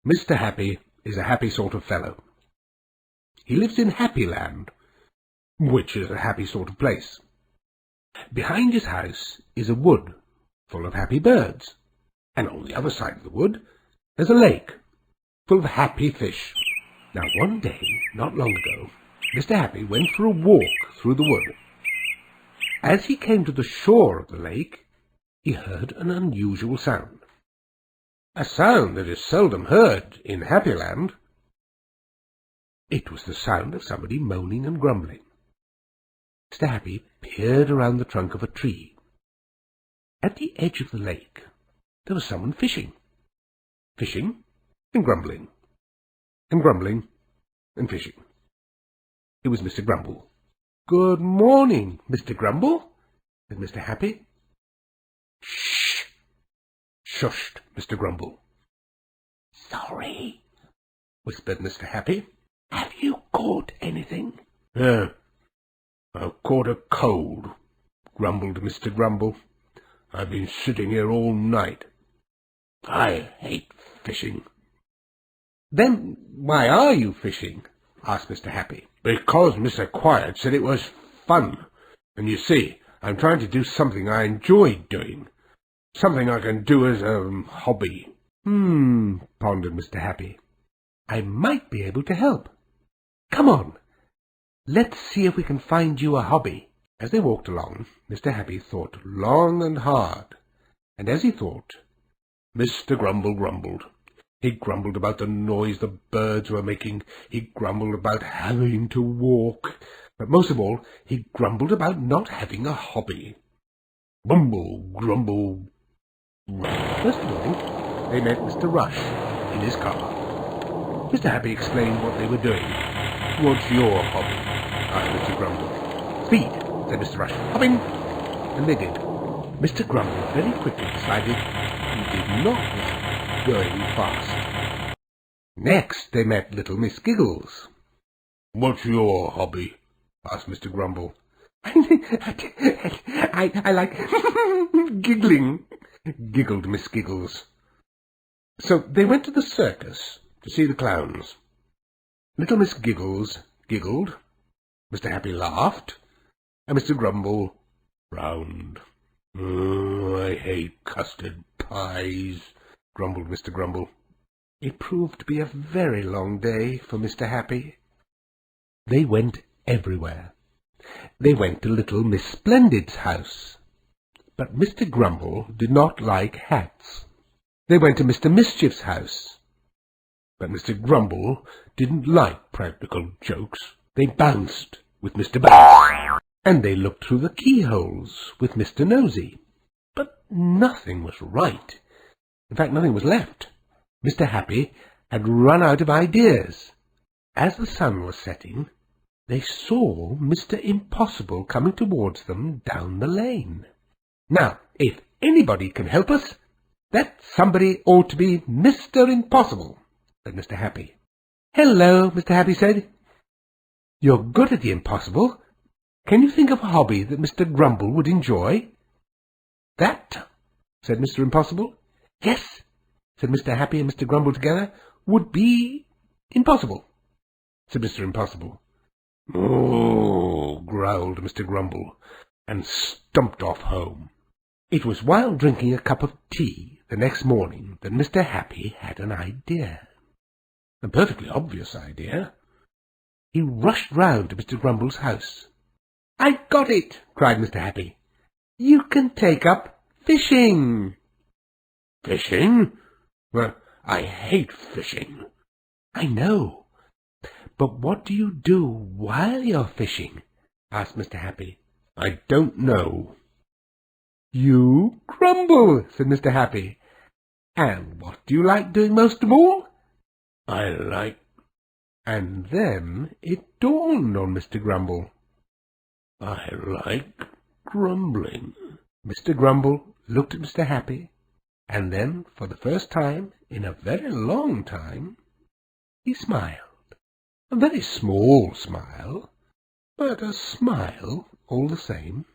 Mr. Happy is a happy sort of fellow. He lives in Happyland, which is a happy sort of place. Behind his house is a wood full of happy birds, and on the other side of the wood there's a lake full of happy fish. Now one day, not long ago, Mr. Happy went for a walk through the wood. As he came to the shore of the lake, he heard an unusual sound. A sound that is seldom heard in Happyland. It was the sound of somebody moaning and grumbling. Mr. Happy peered around the trunk of a tree. At the edge of the lake, there was someone fishing. Fishing and grumbling, and grumbling and fishing. It was Mr. Grumble. "Good morning, Mr. Grumble," said Mr. Happy. "Shh!" shushed Mr. Grumble. "Sorry," whispered Mr. Happy. "Have you caught anything?" "I've caught a cold," grumbled Mr. Grumble. "I've been sitting here all night. I hate fishing." "Then why are you fishing?" asked Mr. Happy. "Because Mr. Quiet said it was fun. And you see, I'm trying to do something I enjoy doing. Something I can do as a hobby." Pondered Mr. Happy. "I might be able to help. Come on, let's see if we can find you a hobby." As they walked along, Mr. Happy thought long and hard, and as he thought, Mr. Grumble grumbled. He grumbled about the noise the birds were making. He grumbled about having to walk. But most of all, he grumbled about not having a hobby. Grumble, grumble. First morning, they met Mr. Rush in his car. Mr. Happy explained what they were doing. "What's your hobby?" asked Mr. Grumble. "Speed," said Mr. Rush. "Hopping!" And they did. Mr. Grumble very quickly decided he did not like going fast. Next, they met little Miss Giggles. "What's your hobby?" asked Mr. Grumble. I like giggling," giggled Miss Giggles. So they went to the circus to see the clowns. Little Miss Giggles giggled, Mr. Happy laughed, and Mr. Grumble frowned. "I hate custard pies," grumbled Mr. Grumble. It proved to be a very long day for Mr. Happy. They went everywhere. They went to little Miss Splendid's house, but Mr. Grumble did not like hats. They went to Mr. Mischief's house, but Mr. Grumble didn't like practical jokes. They bounced with Mr. Bounce, and they looked through the keyholes with Mr. Nosy, but nothing was right. In fact, nothing was left. Mr. Happy had run out of ideas. As the sun was setting, they saw Mr. Impossible coming towards them down the lane. "Now, if anybody can help us, that somebody ought to be Mr. Impossible," said Mr. Happy. "Hello," Mr. Happy said. "You're good at the impossible. Can you think of a hobby that Mr. Grumble would enjoy?" "That," said Mr. Impossible. "Yes," said Mr. Happy and Mr. Grumble together, "would be impossible," said Mr. Impossible. "Oh," growled Mr. Grumble, and stumped off home. It was while drinking a cup of tea the next morning that Mr. Happy had an idea. A perfectly obvious idea. He rushed round to Mr. Grumble's house. "I've got it!" cried Mr. Happy. "You can take up fishing." "Fishing? Well, I hate fishing." "I know. But what do you do while you're fishing?" asked Mr. Happy. "I don't know." "You grumble," said Mr. Happy. "And what do you like doing most of all?" "I like—" And then it dawned on Mr. Grumble. "I like grumbling." Mr. Grumble looked at Mr. Happy, and then, for the first time in a very long time, he smiled. A very small smile, but a smile all the same.